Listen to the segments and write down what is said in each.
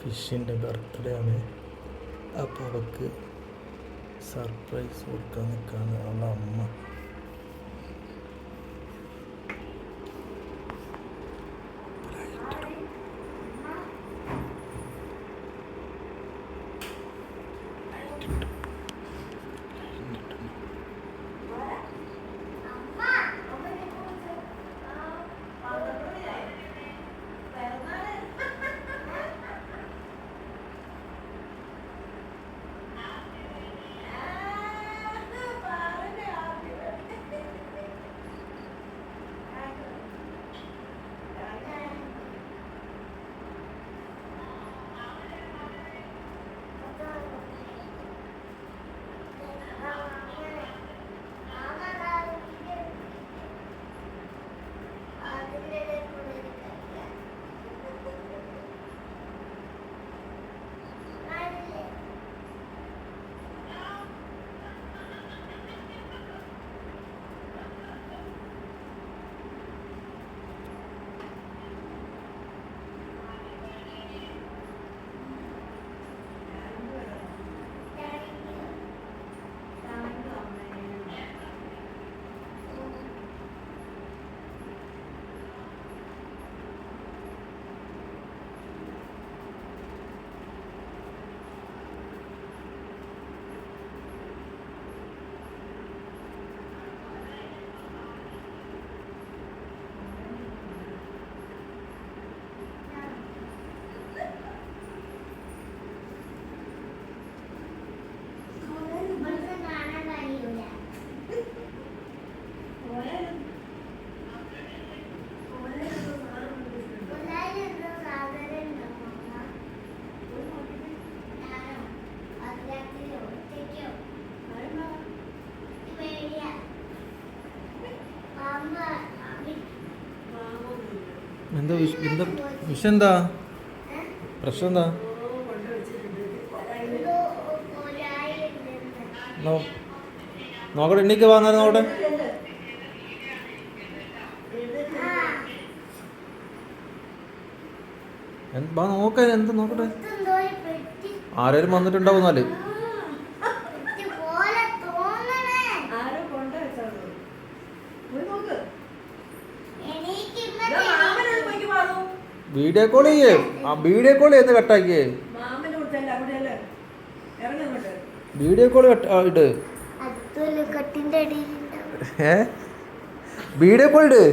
ഫിഷിൻ്റെ ബർത്ത്ഡേ ആണ്. അപ്പോൾ അവൾക്ക് സർപ്രൈസ് കൊടുക്കാൻ നിൽക്കുകയാണ് അവളുടെ അമ്മ. എന്താ വിഷയം? എന്താ പ്രശ്നം? എന്താ നോക്കട്ടെ, എണ്ണീക്ക് വാങ്ങാൻ നോക്കട്ടെ. നോക്കാൻ എന്താ നോക്കട്ടെ. ആരേലും വന്നിട്ടുണ്ടാവും. എന്നാല് വീഡിയോ കോൾ ചെയ്യേ. വീഡിയോ കോൾ ചെയ്ത് കട്ടാക്കിയേ. വീഡിയോ കോൾ ഇട്. വീഡിയോ കോൾ ഇട്.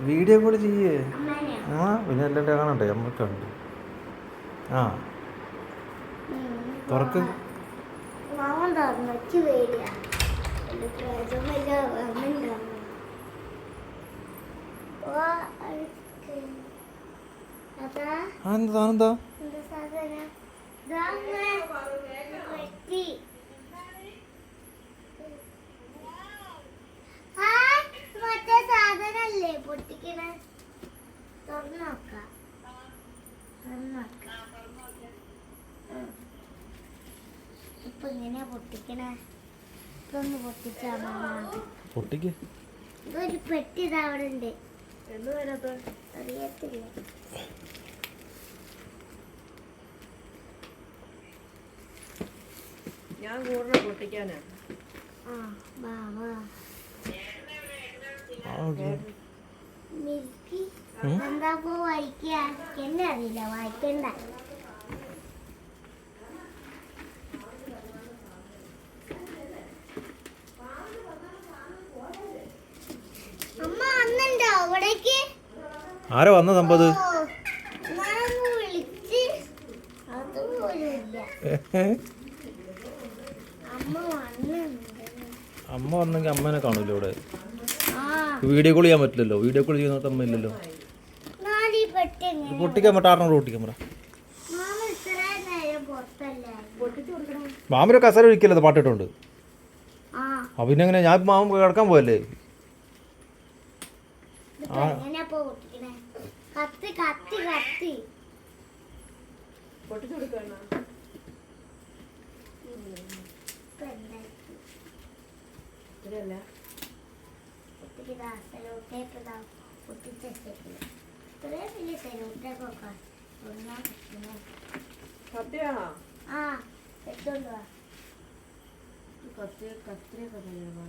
വീഡിയോ കോൾ ചെയ്യേ. പിന്നെ എല്ലാം കാണണ്ടേ നമ്മൾക്കുണ്ട്. തുറക്ക്. എന്താ സാധനല്ലേ പൊട്ടിക്കണ? തുറന്നോക്കാം. ഇപ്പൊ ഇങ്ങനെ പൊട്ടിക്കണ? ഇതൊന്ന് പൊട്ടിച്ചാ പൊട്ടിക്ക്. ഇതൊരു പെട്ടി അവിടെ ഉണ്ട്. അറിയത്തില്ല. ഞാൻ കൂടുതൽ പൊട്ടിക്കാനാ. എന്താ വായിക്കാ? എന്നെ അറിയില്ല, വായിക്കണ്ട. അമ്മ വന്നുണ്ടോ അവിടേക്ക്? ആരാ വന്ന സംഭവം? വിളിച്ച് അതുപോലുമില്ല. അമ്മ വന്നെങ്കിൽ അമ്മേനെ കാണൂല്ലോ ഇവിടെ. വീഡിയോ കോൾ ചെയ്യാൻ പറ്റില്ലല്ലോ. വീഡിയോ കോൾ ചെയ്യുന്ന അമ്മ ഇല്ലല്ലോ. പൊട്ടിക്കാൻ പറ്റാ. പൊട്ടിക്കാൻ പറ. മാമൊരു കസര ഒഴിക്കല്ലോ പാട്ടിട്ടുണ്ട്. പിന്നെ എങ്ങനെ? ഞാൻ മാമ കിടക്കാൻ പോയല്ലേ. കത്തി വേണോ? ആ എടുത്തോണ്ട് വാ. കത്തിയൊക്കെ തന്നെയാണ്